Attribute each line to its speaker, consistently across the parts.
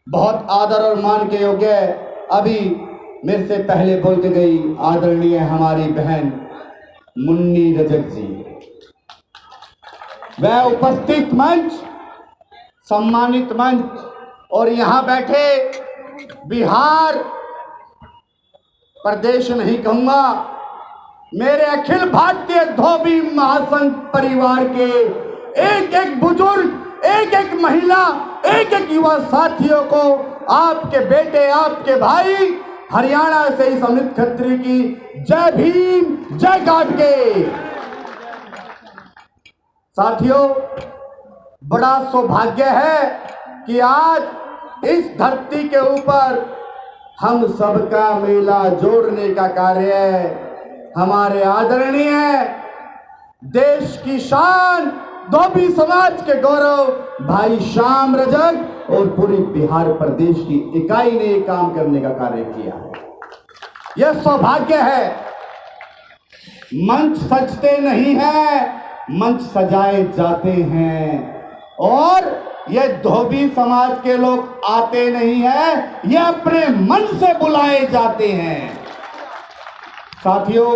Speaker 1: बहुत आदर और मान के योग्य अभी मेरे से पहले बोल के गई आदरणीय हमारी बहन मुन्नी रजक जी, वह उपस्थित मंच, सम्मानित मंच और यहाँ बैठे बिहार प्रदेश नहीं कहूंगा, मेरे अखिल भारतीय धोबी महासंघ परिवार के एक एक बुजुर्ग, एक एक महिला, एक एक युवा साथियों को आपके बेटे, आपके भाई हरियाणा से इस अमित खत्री की जय भीम, जय गाडगे। साथियों, बड़ा सौभाग्य है कि आज इस धरती के ऊपर हम सबका मेला जोड़ने का कार्य हमारे आदरणीय देश की शान, धोबी समाज के गौरव भाई श्याम रजक और पूरे बिहार प्रदेश की इकाई ने ये काम करने का कार्य किया है। यह सौभाग्य है। मंच सजते नहीं हैं, मंच सजाए जाते हैं और ये धोबी समाज के लोग आते नहीं हैं, ये अपने मन से बुलाए जाते हैं। साथियों,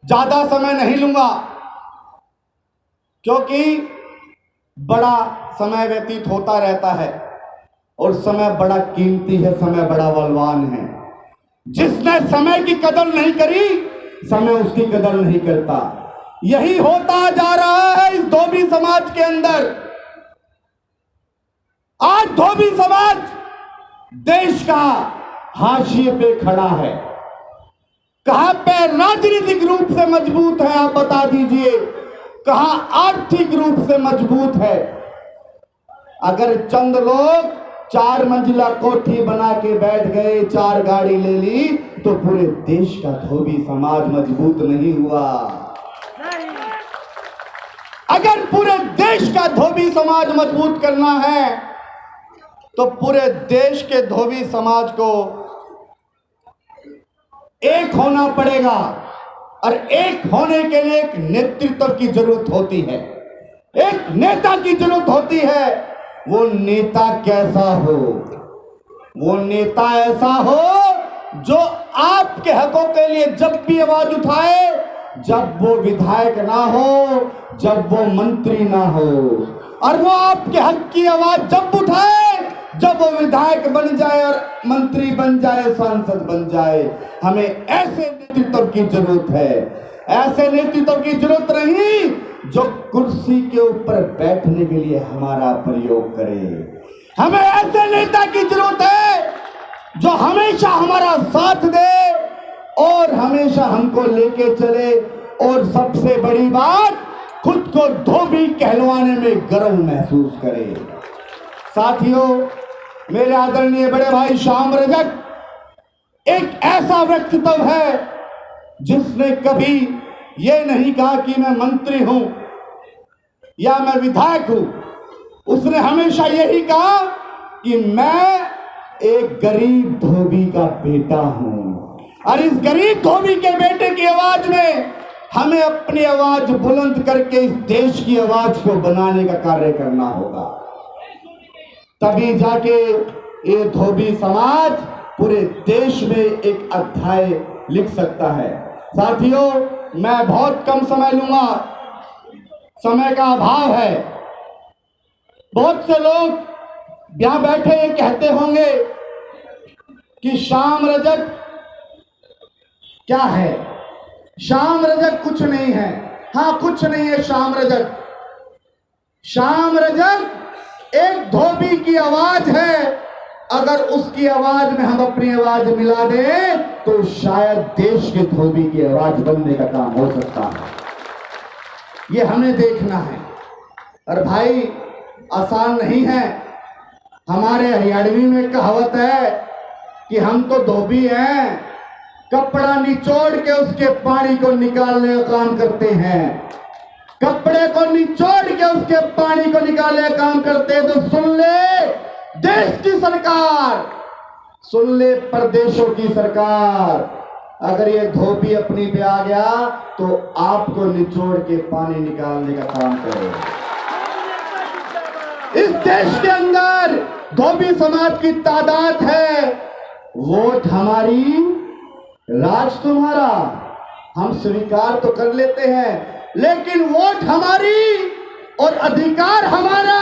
Speaker 1: ज्यादा समय नहीं लूंगा क्योंकि बड़ा समय व्यतीत होता रहता है और समय बड़ा कीमती है, समय बड़ा बलवान है। जिसने समय की कदर नहीं करी, समय उसकी कदर नहीं करता। यही होता जा रहा है इस धोबी समाज के अंदर। आज धोबी समाज देश का हाशिए पे खड़ा है। कहां पे राजनीतिक रूप से मजबूत है, आप बता दीजिए, कहां आर्थिक रूप से मजबूत है। अगर चंद लोग 4 मंजिला कोठी बना के बैठ गए, 4 गाड़ी ले ली, तो पूरे देश का धोबी समाज मजबूत नहीं हुआ। अगर पूरे देश का धोबी समाज मजबूत करना है तो पूरे देश के धोबी समाज को एक होना पड़ेगा और एक होने के लिए एक नेतृत्व की जरूरत होती है, एक नेता की जरूरत होती है। वो नेता कैसा हो? वो नेता ऐसा हो जो आपके हकों के लिए जब भी आवाज उठाए, जब वो विधायक ना हो, जब वो मंत्री ना हो, और वो आपके हक की आवाज जब उठाए, जब वो विधायक बन जाए और मंत्री बन जाए, सांसद बन जाए। हमें ऐसे नेतृत्व की जरूरत है। ऐसे नेतृत्व की जरूरत नहीं जो कुर्सी के ऊपर बैठने के लिए हमारा प्रयोग करे। हमें ऐसे नेता की जरूरत है जो हमेशा हमारा साथ दे और हमेशा हमको लेके चले, और सबसे बड़ी बात, खुद को धोबी कहलवाने में गर्व महसूस करे। साथियों, मेरे आदरणीय बड़े भाई श्याम रजक एक ऐसा व्यक्तित्व है जिसने कभी ये नहीं कहा कि मैं मंत्री हूं या मैं विधायक हूं। उसने हमेशा यही कहा कि मैं एक गरीब धोबी का बेटा हूं, और इस गरीब धोबी के बेटे की आवाज में हमें अपनी आवाज बुलंद करके इस देश की आवाज को बनाने का कार्य करना होगा। तभी जाके ये धोबी समाज पूरे देश में एक अध्याय लिख सकता है। साथियों, मैं बहुत कम समय लूंगा, समय का अभाव है। बहुत से लोग यहां बैठे ये कहते होंगे कि श्याम रजक क्या है? श्याम रजक कुछ नहीं है। हाँ, कुछ नहीं है श्याम रजक। श्याम रजक एक धोबी की आवाज है। अगर उसकी आवाज में हम अपनी आवाज मिला दें तो शायद देश के धोबी की आवाज बनने का काम हो सकता है। ये हमें देखना है। और भाई, आसान नहीं है। हमारे हरियाणवी में कहावत है कि हम तो धोबी हैं, कपड़ा निचोड़ के उसके पानी को निकालने का काम करते हैं। कपड़े को निचोड़ के उसके पानी को निकालने का काम करते हैं। तो सुन ले देश की सरकार, सुन ले प्रदेशों की सरकार, अगर ये धोबी अपनी पे आ गया तो आपको निचोड़ के पानी निकालने का काम करे। इस देश के अंदर धोबी समाज की तादाद है, वोट हमारी, राज तुम्हारा। हम स्वीकार तो कर लेते हैं, लेकिन वोट हमारी और अधिकार हमारा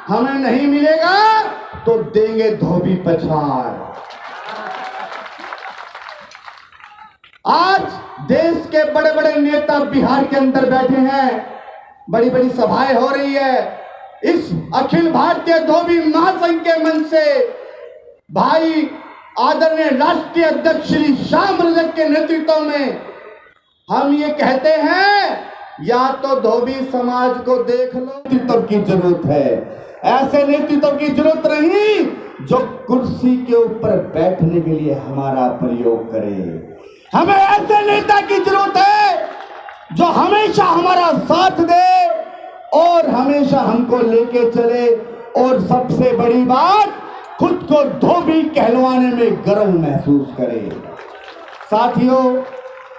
Speaker 1: हमें नहीं मिलेगा तो देंगे धोबी पछाड़। आज देश के बड़े बड़े नेता बिहार के अंदर बैठे हैं, बड़ी बड़ी सभाएं हो रही है। इस अखिल भारतीय धोबी महासंघ के मंच से भाई आदरणीय राष्ट्रीय अध्यक्ष श्री श्याम रजक के नेतृत्व में हम ये कहते हैं, या तो धोबी समाज को देख लो, नेतृत्व की जरूरत है। ऐसे नेतृत्व की जरूरत नहीं जो कुर्सी के ऊपर बैठने के लिए हमारा प्रयोग करे। हमें ऐसे नेता की जरूरत है जो हमेशा हमारा साथ दे और हमेशा हमको लेके चले, और सबसे बड़ी बात, खुद को धोबी कहलवाने में गर्व महसूस करे। साथियों,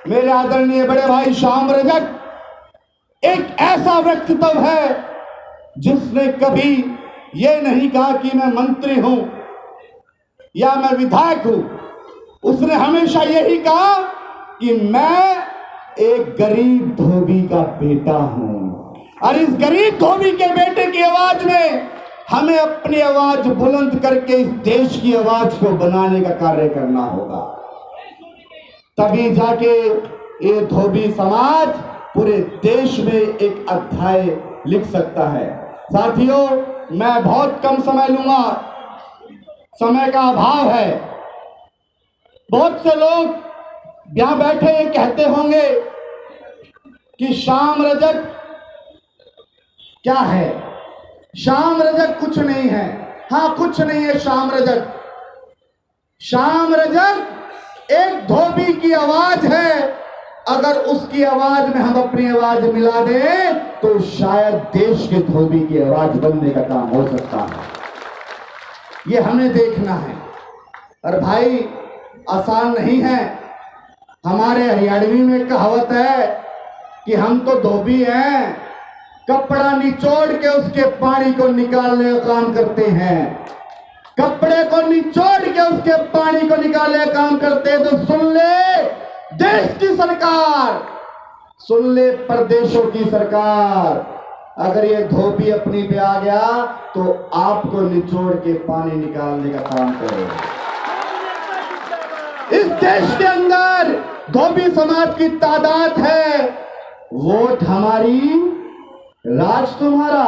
Speaker 1: मेरे आदरणीय बड़े भाई श्याम रजक एक ऐसा व्यक्तित्व है जिसने कभी ये नहीं कहा कि मैं मंत्री हूं या मैं विधायक हूं। उसने हमेशा यही कहा कि मैं एक गरीब धोबी का बेटा हूं, और इस गरीब धोबी के बेटे की आवाज में हमें अपनी आवाज बुलंद करके इस देश की आवाज को बनाने का कार्य करना होगा। तभी जाके ये धोबी समाज पूरे देश में एक अध्याय लिख सकता है। साथियों, मैं बहुत कम समय लूंगा, समय का अभाव है। बहुत से लोग यहां बैठे ये कहते होंगे कि श्याम रजक क्या है? श्याम रजक कुछ नहीं है। हाँ, कुछ नहीं है श्याम रजक। श्याम रजक एक धोबी की आवाज है। अगर उसकी आवाज में हम अपनी आवाज मिला दें तो शायद देश के धोबी की आवाज बनने का काम हो सकता है। ये हमें देखना है। और भाई, आसान नहीं है। हमारे हरियाणवी में कहावत है कि हम तो धोबी हैं, कपड़ा निचोड़ के उसके पानी को निकालने का काम करते हैं। कपड़े को निचोड़ के उसके पानी को निकालने का काम करते हैं। तो सुन ले देश की सरकार, सुन ले प्रदेशों की सरकार, अगर ये धोबी अपनी पे आ गया तो आपको निचोड़ के पानी निकालने का काम करे। इस देश के अंदर धोबी समाज की तादाद है, वोट हमारी, राज तुम्हारा।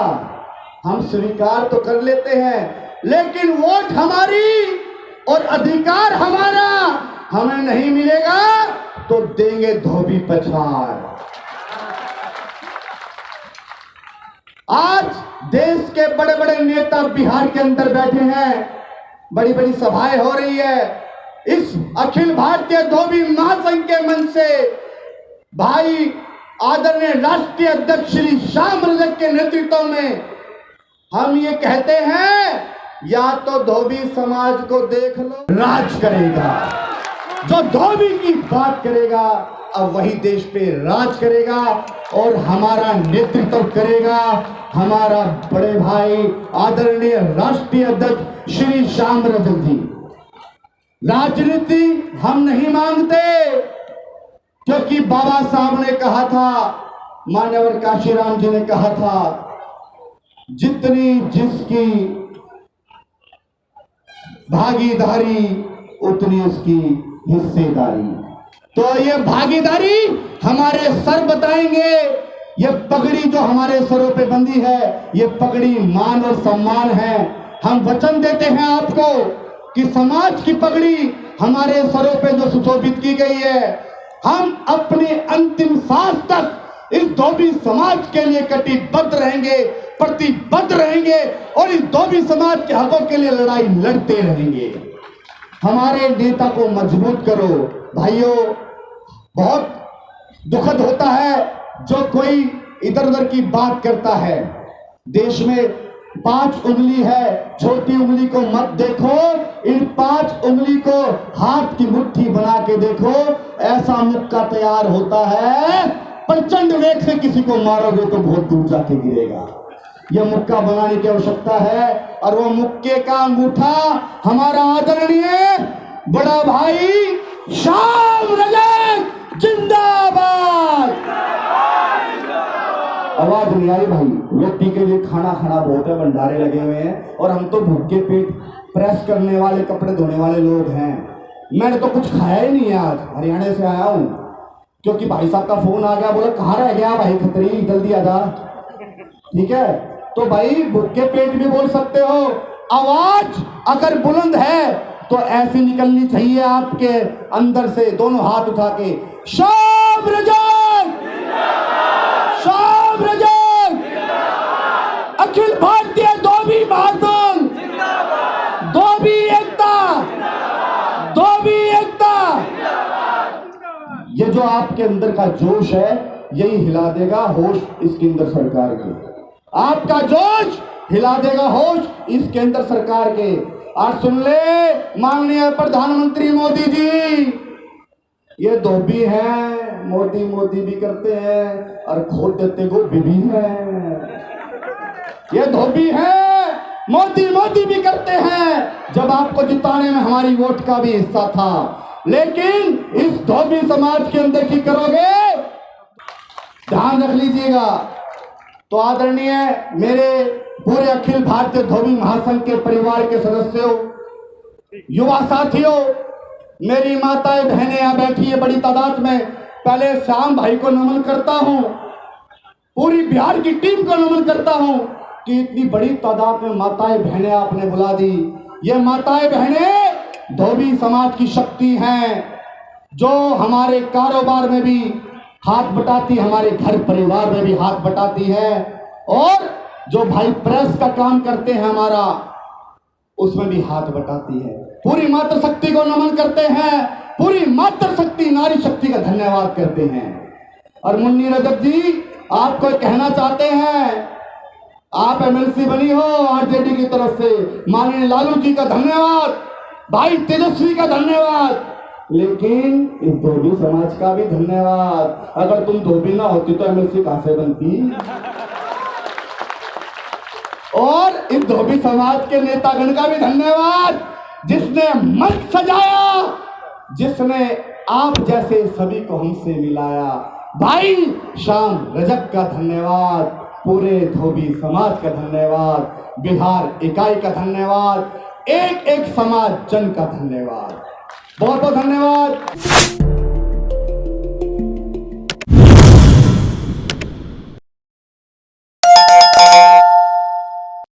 Speaker 1: हम स्वीकार तो कर लेते हैं, लेकिन वोट हमारी और अधिकार हमारा हमें नहीं मिलेगा तो देंगे धोबी पछाड़। आज देश के बड़े बड़े नेता बिहार के अंदर बैठे हैं, बड़ी बड़ी सभाएं हो रही है। इस अखिल भारतीय धोबी महासंघ के मंच से भाई आदरणीय राष्ट्रीय अध्यक्ष श्री श्याम रजक के नेतृत्व में हम ये कहते हैं, या तो धोबी समाज को देख लो, राज करेगा। जो धोबी की बात करेगा अब वही देश पे राज करेगा और हमारा नेतृत्व करेगा हमारा बड़े भाई आदरणीय राष्ट्रीय अध्यक्ष श्री श्याम रजक जी। राजनीति हम नहीं मांगते, क्योंकि बाबा साहब ने कहा था, मान्यवर काशीराम जी ने कहा था, जितनी जिसकी भागीदारी उतनी उसकी हिस्सेदारी। तो ये भागीदारी हमारे सर बताएंगे। ये पगड़ी जो हमारे सरों पे बंधी है, ये पगड़ी मान और सम्मान है। हम वचन देते हैं आपको कि समाज की पगड़ी हमारे सरों पे जो सुशोभित की गई है, हम अपनी अंतिम सांस तक इस धोबी समाज के लिए कटिबद्ध रहेंगे, प्रतिबद्ध रहेंगे और इस धोबी समाज के हकों के लिए लड़ाई लड़ते रहेंगे। हमारे नेता को मजबूत करो। भाइयों, बहुत दुखद होता है जो कोई इधर उधर की बात करता है। देश में 5 उंगली है, छोटी उंगली को मत देखो, इन 5 उंगली को हाथ की मुट्ठी बना के देखो, ऐसा मुक्का तैयार होता है, प्रचंड वेग से किसी को मारोगे तो बहुत दूर जाके गिरेगा। यह मुक्का बनाने की आवश्यकता है और वो मुक्के का अंगूठा हमारा आदरणीय बड़ा भाई शाम रजक जिंदाबाद। आवाज नहीं आई भाई, व्यक्ति के लिए खाना खाना बहुत है, भंडारे लगे हुए हैं और हम तो भूखे पेट प्रेस करने वाले, कपड़े धोने वाले लोग हैं। मैंने तो कुछ खाया ही नहीं आज, हरियाणा से आया हूँ, क्योंकि भाई साहब का फोन आ गया, बोला कहाँ रह गया भाई खत्री, जल्दी आ जा। ठीक है, तो भाई भूखे पेट भी बोल सकते हो। आवाज अगर बुलंद है तो ऐसी निकलनी चाहिए आपके अंदर से, दोनों हाथ उठा के, शाम रजक, शाम रजक, अखिल भारतीय धोबी महासंघ, धोबी एकता, धोबी एकता। ये जो आपके अंदर का जोश है यही हिला देगा होश इस केंद्र सरकार के, आपका जोश हिला देगा होश इस केंद्र सरकार के। और सुन ले माननीय प्रधानमंत्री मोदी जी, ये धोबी हैं, मोदी मोदी भी करते हैं और खोद देते गोभी भी हैं। ये धोबी हैं, मोदी मोदी भी करते हैं। जब आपको जिताने में हमारी वोट का भी हिस्सा था, लेकिन इस धोबी समाज के अंदर की करोगे, ध्यान रख लीजिएगा। तो आदरणीय मेरे पूरे अखिल भारतीय धोबी महासंघ के परिवार के सदस्यों, युवा साथियों, मेरी माताएं बहनें यहाँ बैठी है बड़ी तादाद में, पहले श्याम भाई को नमन करता हूं, पूरी बिहार की टीम को नमन करता हूं कि इतनी बड़ी तादाद में माताएं बहनें आपने बुला दी। ये माताएं बहनें धोबी समाज की शक्ति हैं, जो हमारे कारोबार में भी हाथ बटाती, हमारे घर परिवार में भी हाथ बटाती है, और जो भाई प्रेस का काम करते हैं हमारा, उसमें भी हाथ बटाती है। पूरी मातृशक्ति को नमन करते हैं, पूरी मातृशक्ति नारी शक्ति का धन्यवाद करते हैं। और मुन्नी रजक जी आपको कहना चाहते हैं, आप एमएलसी बनी हो आरजेडी की तरफ से, माननीय लालू जी का धन्यवाद, भाई तेजस्वी का धन्यवाद, लेकिन इस धोबी समाज का भी धन्यवाद। अगर तुम धोबी ना होती तो एमएलसी कहां से बनती। और इस धोबी समाज के नेतागण का भी धन्यवाद, जिसने मंच सजाया, जिसने आप जैसे सभी को हमसे मिलाया। भाई शाम रजक का धन्यवाद, पूरे धोबी समाज का धन्यवाद, बिहार इकाई का धन्यवाद, एक एक समाज जन का धन्यवाद, बहुत बहुत धन्यवाद।